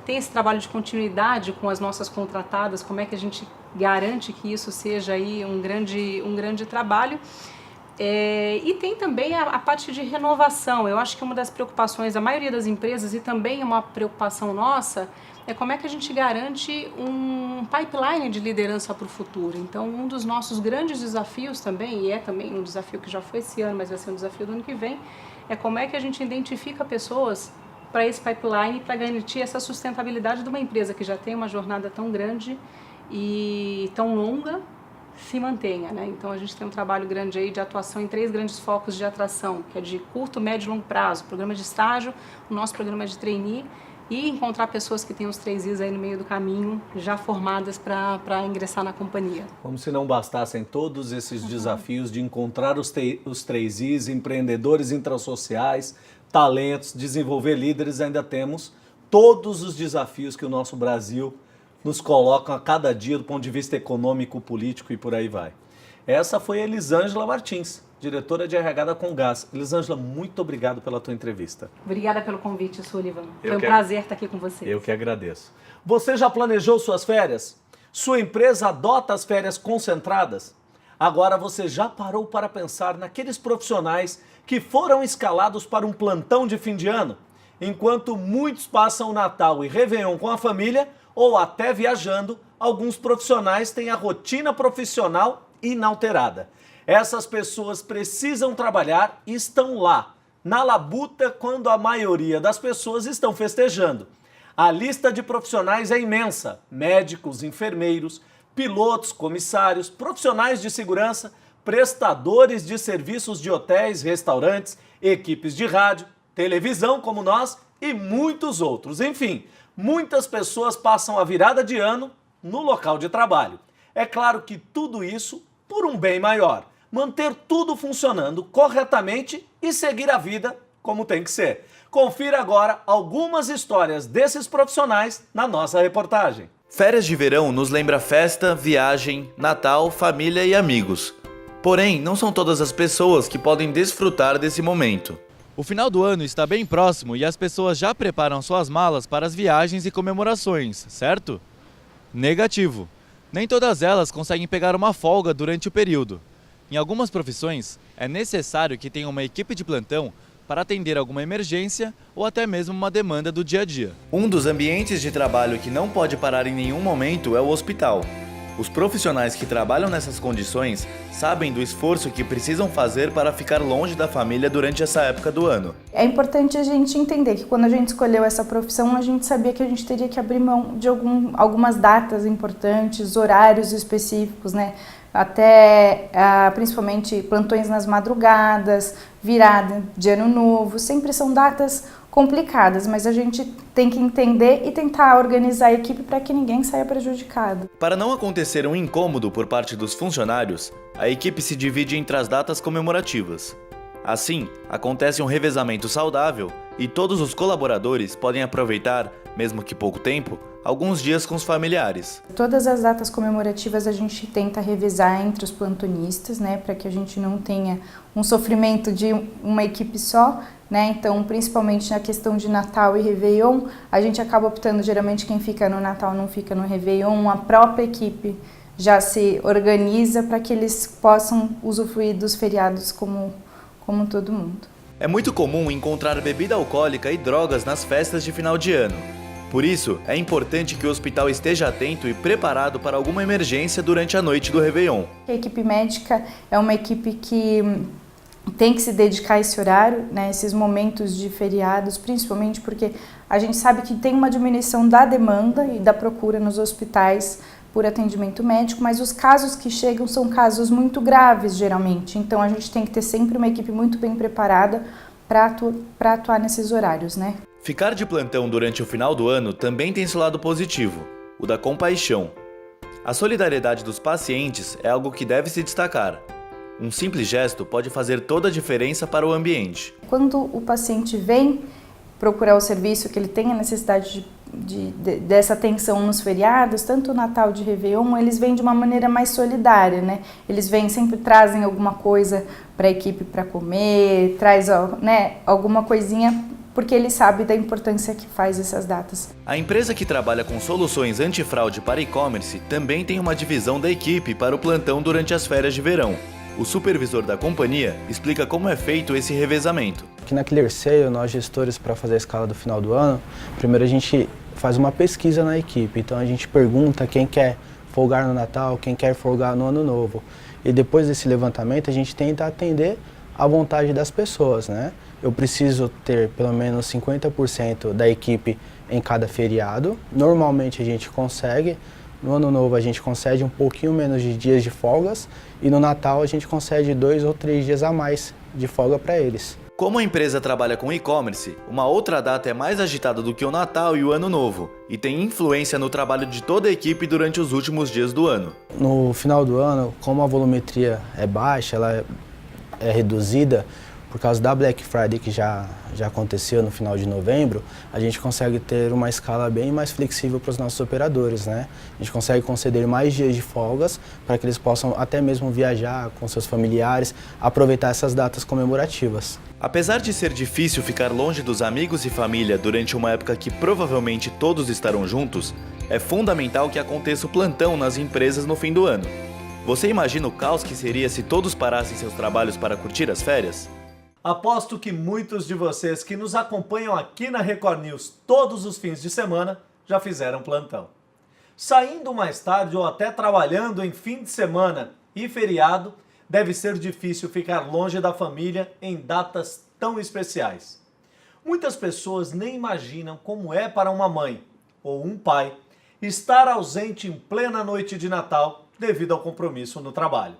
Tem esse trabalho de continuidade com as nossas contratadas, como é que a gente garante que isso seja aí um grande trabalho. E tem também a parte de renovação. Eu acho que uma das preocupações da maioria das empresas e também uma preocupação nossa é como é que a gente garante um pipeline de liderança para o futuro. Então, um dos nossos grandes desafios também, e é também um desafio que já foi esse ano, mas vai ser um desafio do ano que vem, é como é que a gente identifica pessoas para esse pipeline para garantir essa sustentabilidade de uma empresa que já tem uma jornada tão grande e tão longa, se mantenha, né? Então a gente tem um trabalho grande aí de atuação em 3 grandes focos de atração, que é de curto, médio e longo prazo, programa de estágio, o nosso programa de trainee e encontrar pessoas que têm os 3 Is aí no meio do caminho, já formadas para ingressar na companhia. Como se não bastassem todos esses desafios de encontrar os 3 Is, empreendedores intrasociais, talentos, desenvolver líderes, ainda temos todos os desafios que o nosso Brasil nos colocam a cada dia do ponto de vista econômico, político e por aí vai. Essa foi a Elisângela Martins, diretora de RH da Comgás. Elisângela, muito obrigado pela tua entrevista. Obrigada pelo convite, Sullivan. Foi um prazer estar aqui com vocês. Eu que agradeço. Você já planejou suas férias? Sua empresa adota as férias concentradas? Agora você já parou para pensar naqueles profissionais que foram escalados para um plantão de fim de ano? Enquanto muitos passam o Natal e Réveillon com a família, ou até viajando, alguns profissionais têm a rotina profissional inalterada. Essas pessoas precisam trabalhar e estão lá, na labuta, quando a maioria das pessoas estão festejando. A lista de profissionais é imensa: médicos, enfermeiros, pilotos, comissários, profissionais de segurança, prestadores de serviços de hotéis, restaurantes, equipes de rádio, televisão como nós e muitos outros. Enfim, muitas pessoas passam a virada de ano no local de trabalho. É claro que tudo isso por um bem maior, manter tudo funcionando corretamente e seguir a vida como tem que ser. Confira agora algumas histórias desses profissionais na nossa reportagem. Férias de verão nos lembra festa, viagem, Natal, família e amigos. Porém, não são todas as pessoas que podem desfrutar desse momento. O final do ano está bem próximo e as pessoas já preparam suas malas para as viagens e comemorações, certo? Negativo. Nem todas elas conseguem pegar uma folga durante o período. Em algumas profissões, é necessário que tenha uma equipe de plantão para atender alguma emergência ou até mesmo uma demanda do dia a dia. Um dos ambientes de trabalho que não pode parar em nenhum momento é o hospital. Os profissionais que trabalham nessas condições sabem do esforço que precisam fazer para ficar longe da família durante essa época do ano. É importante a gente entender que quando a gente escolheu essa profissão, a gente sabia que a gente teria que abrir mão de algumas datas importantes, horários específicos, né? Até principalmente plantões nas madrugadas, virada de ano novo, sempre são datas complicadas, mas a gente tem que entender e tentar organizar a equipe para que ninguém saia prejudicado. Para não acontecer um incômodo por parte dos funcionários, a equipe se divide entre as datas comemorativas. Assim, acontece um revezamento saudável e todos os colaboradores podem aproveitar, mesmo que pouco tempo, alguns dias com os familiares. Todas as datas comemorativas a gente tenta revezar entre os plantonistas, né, para que a gente não tenha um sofrimento de uma equipe só, né? Então, principalmente na questão de Natal e Réveillon, a gente acaba optando, geralmente quem fica no Natal não fica no Réveillon, a própria equipe já se organiza para que eles possam usufruir dos feriados como todo mundo. É muito comum encontrar bebida alcoólica e drogas nas festas de final de ano. Por isso, é importante que o hospital esteja atento e preparado para alguma emergência durante a noite do Réveillon. A equipe médica é uma equipe que tem que se dedicar a esse horário, né, esses momentos de feriados, principalmente porque a gente sabe que tem uma diminuição da demanda e da procura nos hospitais por atendimento médico, mas os casos que chegam são casos muito graves, geralmente. Então, a gente tem que ter sempre uma equipe muito bem preparada para atuar nesses horários, né? Ficar de plantão durante o final do ano também tem seu lado positivo, o da compaixão. A solidariedade dos pacientes é algo que deve se destacar. Um simples gesto pode fazer toda a diferença para o ambiente. Quando o paciente vem procurar o serviço, que ele tem a necessidade dessa atenção nos feriados, tanto o Natal de Réveillon, eles vêm de uma maneira mais solidária, né? Eles vêm, sempre trazem alguma coisa para a equipe para comer, traz, né, alguma coisinha, porque ele sabe da importância que faz essas datas. A empresa que trabalha com soluções antifraude para e-commerce também tem uma divisão da equipe para o plantão durante as férias de verão. O supervisor da companhia explica como é feito esse revezamento. Aqui na ClearSale, nós gestores, para fazer a escala do final do ano, primeiro a gente faz uma pesquisa na equipe. Então a gente pergunta quem quer folgar no Natal, quem quer folgar no Ano Novo. E depois desse levantamento a gente tenta atender à vontade das pessoas, né? Eu preciso ter pelo menos 50% da equipe em cada feriado. Normalmente a gente consegue. No Ano Novo a gente concede um pouquinho menos de dias de folgas e no Natal a gente concede 2 ou 3 dias a mais de folga para eles. Como a empresa trabalha com e-commerce, uma outra data é mais agitada do que o Natal e o Ano Novo e tem influência no trabalho de toda a equipe durante os últimos dias do ano. No final do ano, como a volumetria é baixa, ela é reduzida, por causa da Black Friday que já aconteceu no final de novembro, a gente consegue ter uma escala bem mais flexível para os nossos operadores, né? A gente consegue conceder mais dias de folgas para que eles possam até mesmo viajar com seus familiares, aproveitar essas datas comemorativas. Apesar de ser difícil ficar longe dos amigos e família durante uma época que provavelmente todos estarão juntos, é fundamental que aconteça o plantão nas empresas no fim do ano. Você imagina o caos que seria se todos parassem seus trabalhos para curtir as férias? Aposto que muitos de vocês que nos acompanham aqui na Record News todos os fins de semana já fizeram plantão. Saindo mais tarde ou até trabalhando em fim de semana e feriado, deve ser difícil ficar longe da família em datas tão especiais. Muitas pessoas nem imaginam como é para uma mãe ou um pai estar ausente em plena noite de Natal devido ao compromisso no trabalho.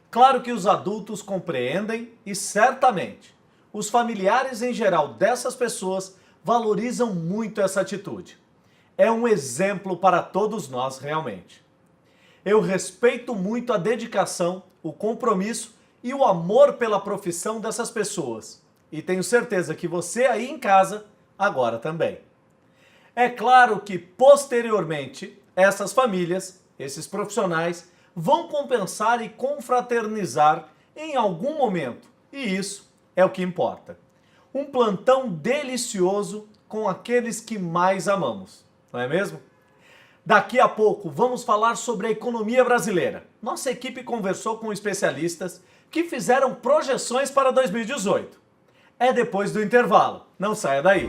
Claro que os adultos compreendem e certamente os familiares em geral dessas pessoas valorizam muito essa atitude. É um exemplo para todos nós realmente. Eu respeito muito a dedicação, o compromisso e o amor pela profissão dessas pessoas. E tenho certeza que você aí em casa, agora também. É claro que, posteriormente, essas famílias, esses profissionais, vão compensar e confraternizar em algum momento. E isso é o que importa. Um plantão delicioso com aqueles que mais amamos, não é mesmo? Daqui a pouco vamos falar sobre a economia brasileira. Nossa equipe conversou com especialistas que fizeram projeções para 2018. É depois do intervalo. Não saia daí.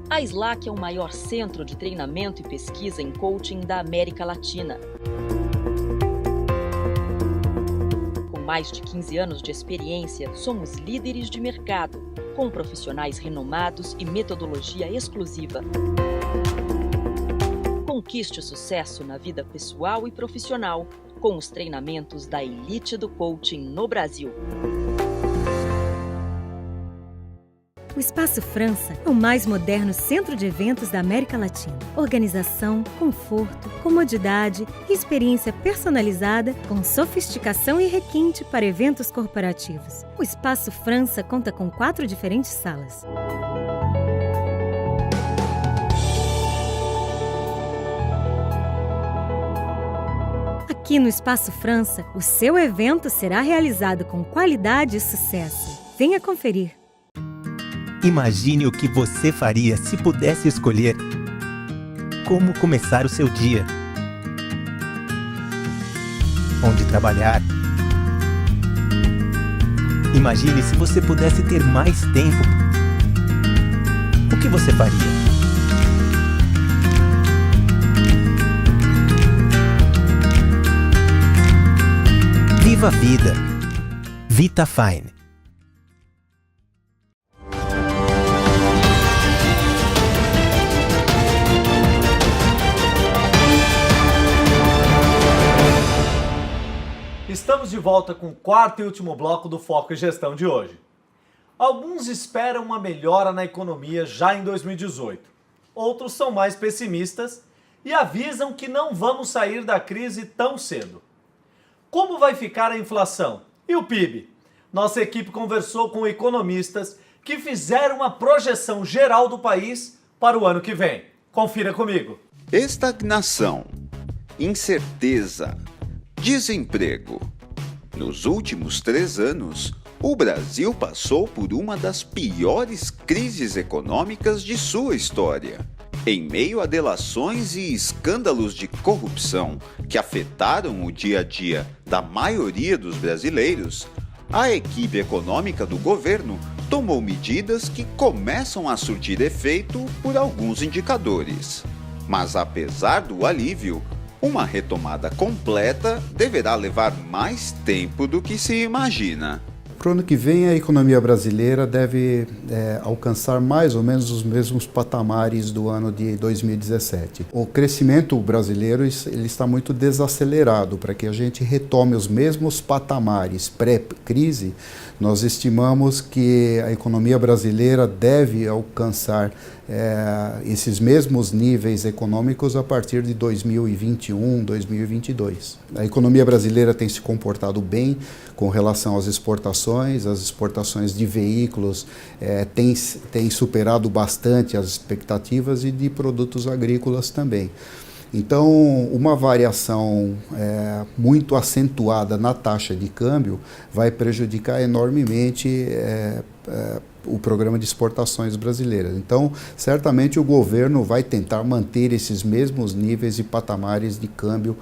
A SLAC é o maior centro de treinamento e pesquisa em coaching da América Latina. Com mais de 15 anos de experiência, somos líderes de mercado, com profissionais renomados e metodologia exclusiva. Conquiste o sucesso na vida pessoal e profissional com os treinamentos da elite do coaching no Brasil. O Espaço França é o mais moderno centro de eventos da América Latina. Organização, conforto, comodidade e experiência personalizada com sofisticação e requinte para eventos corporativos. O Espaço França conta com 4 diferentes salas. Aqui no Espaço França, o seu evento será realizado com qualidade e sucesso. Venha conferir. Imagine o que você faria se pudesse escolher como começar o seu dia. Onde trabalhar. Imagine se você pudesse ter mais tempo. O que você faria? Viva a vida. VitaFine. Estamos de volta com o quarto e último bloco do Foco e Gestão de hoje. Alguns esperam uma melhora na economia já em 2018. Outros são mais pessimistas e avisam que não vamos sair da crise tão cedo. Como vai ficar a inflação? E o PIB? Nossa equipe conversou com economistas que fizeram uma projeção geral do país para o ano que vem. Confira comigo. Estagnação, incerteza, desemprego. Nos últimos 3 anos, o Brasil passou por uma das piores crises econômicas de sua história. Em meio a delações e escândalos de corrupção que afetaram o dia a dia da maioria dos brasileiros, a equipe econômica do governo tomou medidas que começam a surtir efeito por alguns indicadores. Mas apesar do alívio, uma retomada completa deverá levar mais tempo do que se imagina. Para o ano que vem, a economia brasileira deve alcançar mais ou menos os mesmos patamares do ano de 2017. O crescimento brasileiro ele está muito desacelerado. Para que a gente retome os mesmos patamares pré-crise, nós estimamos que a economia brasileira deve alcançar esses mesmos níveis econômicos a partir de 2021, 2022. A economia brasileira tem se comportado bem com relação às exportações de veículos têm superado bastante as expectativas e de produtos agrícolas também. Então, uma variação muito acentuada na taxa de câmbio vai prejudicar enormemente o programa de exportações brasileiras. Então, certamente o governo vai tentar manter esses mesmos níveis e patamares de câmbio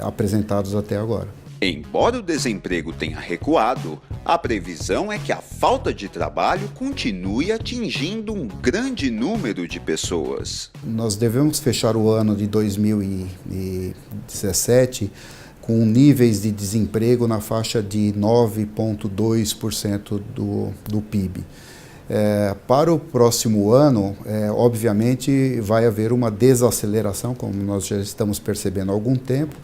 apresentados até agora. Embora o desemprego tenha recuado, a previsão é que a falta de trabalho continue atingindo um grande número de pessoas. Nós devemos fechar o ano de 2017 com níveis de desemprego na faixa de 9,2% do PIB. Para o próximo ano, obviamente, vai haver uma desaceleração, como nós já estamos percebendo há algum tempo,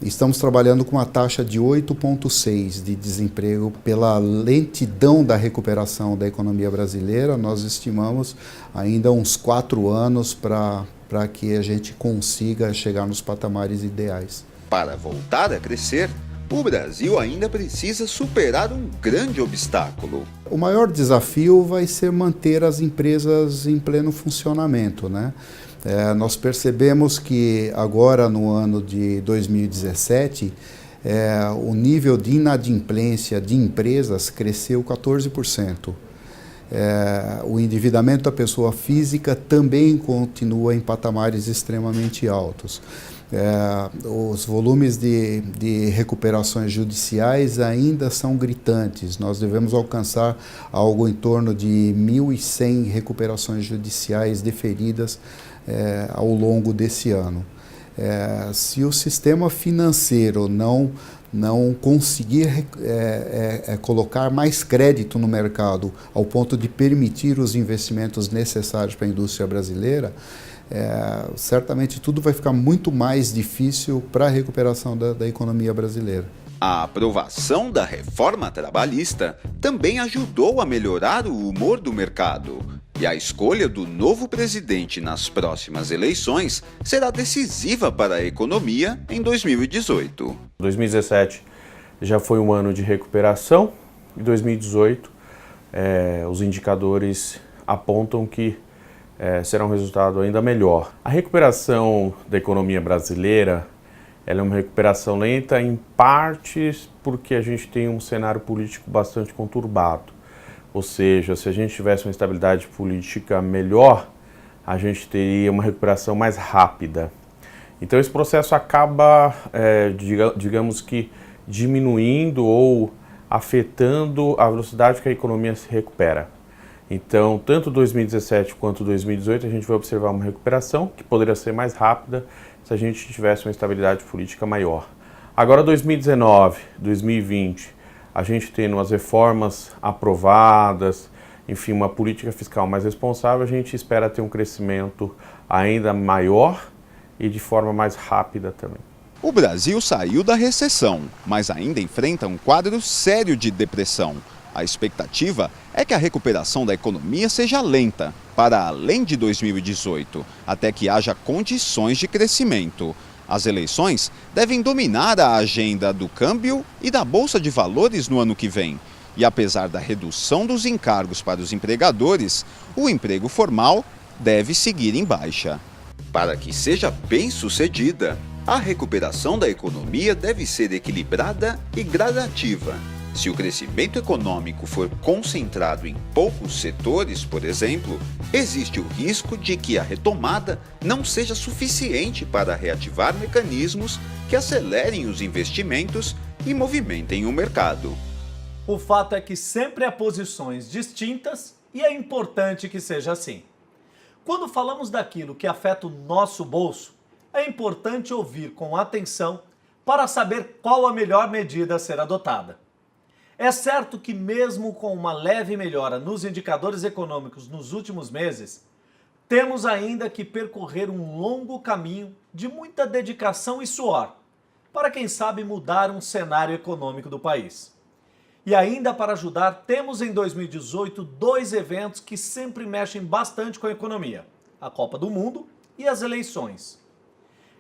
Estamos trabalhando com uma taxa de 8,6% de desemprego. Pela lentidão da recuperação da economia brasileira, nós estimamos ainda uns 4 anos para que a gente consiga chegar nos patamares ideais. Para voltar a crescer, o Brasil ainda precisa superar um grande obstáculo. O maior desafio vai ser manter as empresas em pleno funcionamento, né? Nós percebemos que agora no ano de 2017, o nível de inadimplência de empresas cresceu 14%. O endividamento da pessoa física também continua em patamares extremamente altos. Os volumes de recuperações judiciais ainda são gritantes. Nós devemos alcançar algo em torno de 1.100 recuperações judiciais deferidas ao longo desse ano. Se o sistema financeiro não conseguir colocar mais crédito no mercado ao ponto de permitir os investimentos necessários para a indústria brasileira, certamente tudo vai ficar muito mais difícil para a recuperação da economia brasileira. A aprovação da reforma trabalhista também ajudou a melhorar o humor do mercado. E a escolha do novo presidente nas próximas eleições será decisiva para a economia em 2018. 2017 já foi um ano de recuperação e 2018 os indicadores apontam que será um resultado ainda melhor. A recuperação da economia brasileira ela é uma recuperação lenta, em partes porque a gente tem um cenário político bastante conturbado. Ou seja, se a gente tivesse uma estabilidade política melhor, a gente teria uma recuperação mais rápida. Então esse processo acaba, digamos que, diminuindo ou afetando a velocidade que a economia se recupera. Então, tanto 2017 quanto 2018, a gente vai observar uma recuperação que poderia ser mais rápida se a gente tivesse uma estabilidade política maior. Agora 2019, 2020, a gente tendo as reformas aprovadas, enfim, uma política fiscal mais responsável, a gente espera ter um crescimento ainda maior e de forma mais rápida também. O Brasil saiu da recessão, mas ainda enfrenta um quadro sério de depressão. A expectativa é que a recuperação da economia seja lenta, para além de 2018, até que haja condições de crescimento. As eleições devem dominar a agenda do câmbio e da Bolsa de Valores no ano que vem. E apesar da redução dos encargos para os empregadores, o emprego formal deve seguir em baixa. Para que seja bem-sucedida, a recuperação da economia deve ser equilibrada e gradativa. Se o crescimento econômico for concentrado em poucos setores, por exemplo, existe o risco de que a retomada não seja suficiente para reativar mecanismos que acelerem os investimentos e movimentem o mercado. O fato é que sempre há posições distintas e é importante que seja assim. Quando falamos daquilo que afeta o nosso bolso, é importante ouvir com atenção para saber qual a melhor medida a ser adotada. É certo que mesmo com uma leve melhora nos indicadores econômicos nos últimos meses, temos ainda que percorrer um longo caminho de muita dedicação e suor, para quem sabe mudar um cenário econômico do país. E ainda para ajudar, temos em 2018 2 eventos que sempre mexem bastante com a economia: a Copa do Mundo e as eleições.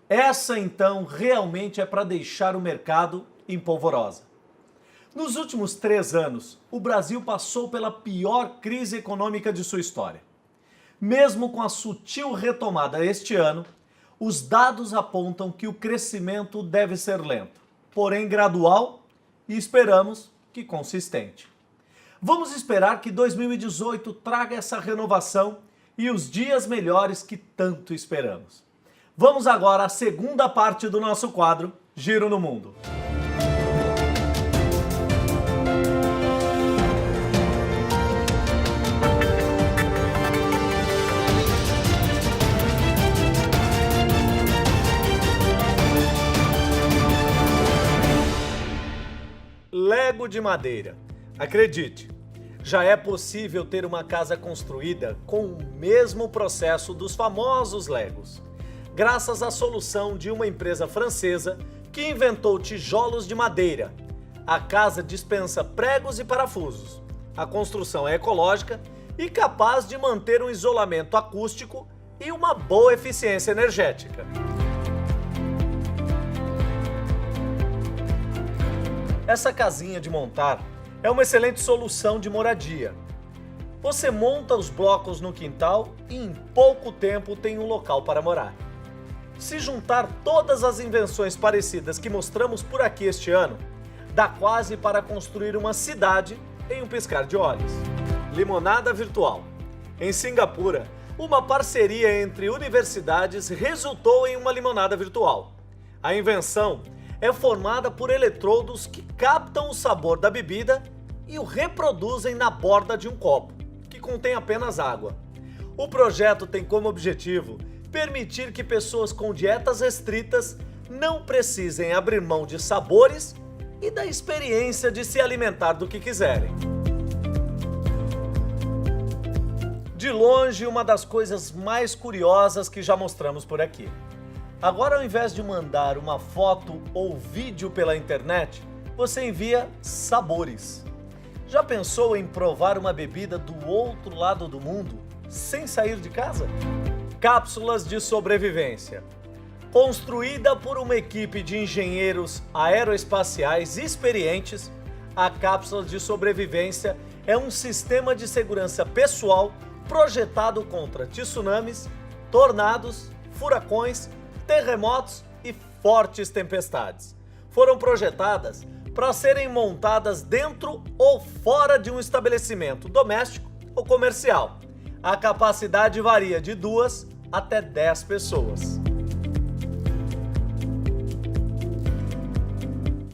Essa então realmente é para deixar o mercado em polvorosa. Nos últimos 3 anos, o Brasil passou pela pior crise econômica de sua história. Mesmo com a sutil retomada este ano, os dados apontam que o crescimento deve ser lento, porém gradual e esperamos que consistente. Vamos esperar que 2018 traga essa renovação e os dias melhores que tanto esperamos. Vamos agora à segunda parte do nosso quadro Giro no Mundo. Lego de madeira. Acredite, já é possível ter uma casa construída com o mesmo processo dos famosos Legos, graças à solução de uma empresa francesa que inventou tijolos de madeira. A casa dispensa pregos e parafusos. A construção é ecológica e capaz de manter um isolamento acústico e uma boa eficiência energética. Essa casinha de montar é uma excelente solução de moradia. Você monta os blocos no quintal e em pouco tempo tem um local para morar. Se juntar todas as invenções parecidas que mostramos por aqui este ano, dá quase para construir uma cidade em um piscar de olhos. Limonada virtual. Em Singapura, uma parceria entre universidades resultou em uma limonada virtual. A invenção é formada por eletrodos que captam o sabor da bebida e o reproduzem na borda de um copo, que contém apenas água. O projeto tem como objetivo permitir que pessoas com dietas restritas não precisem abrir mão de sabores e da experiência de se alimentar do que quiserem. De longe, uma das coisas mais curiosas que já mostramos por aqui. Agora, ao invés de mandar uma foto ou vídeo pela internet, você envia sabores. Já pensou em provar uma bebida do outro lado do mundo sem sair de casa? Cápsulas de sobrevivência. Construída por uma equipe de engenheiros aeroespaciais experientes, a cápsula de sobrevivência é um sistema de segurança pessoal projetado contra tsunamis, tornados, furacões, terremotos e fortes tempestades. Foram projetadas para serem montadas dentro ou fora de um estabelecimento doméstico ou comercial. A capacidade varia de 2 até 10 pessoas.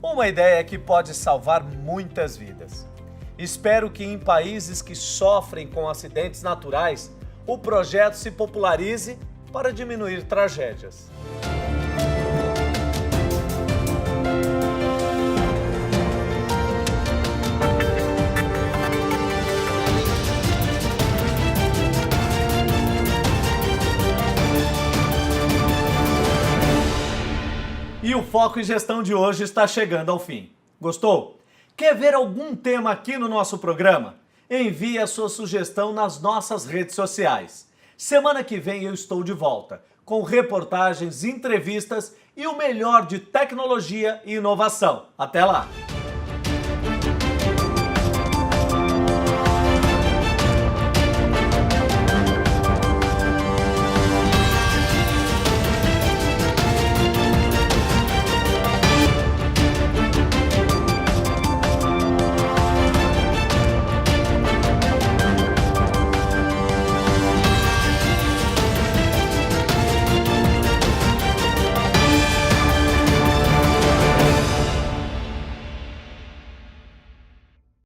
Uma ideia que pode salvar muitas vidas. Espero que em países que sofrem com acidentes naturais, o projeto se popularize para diminuir tragédias. E o Foco em Gestão de hoje está chegando ao fim. Gostou? Quer ver algum tema aqui no nosso programa? Envie a sua sugestão nas nossas redes sociais. Semana que vem eu estou de volta, com reportagens, entrevistas e o melhor de tecnologia e inovação. Até lá!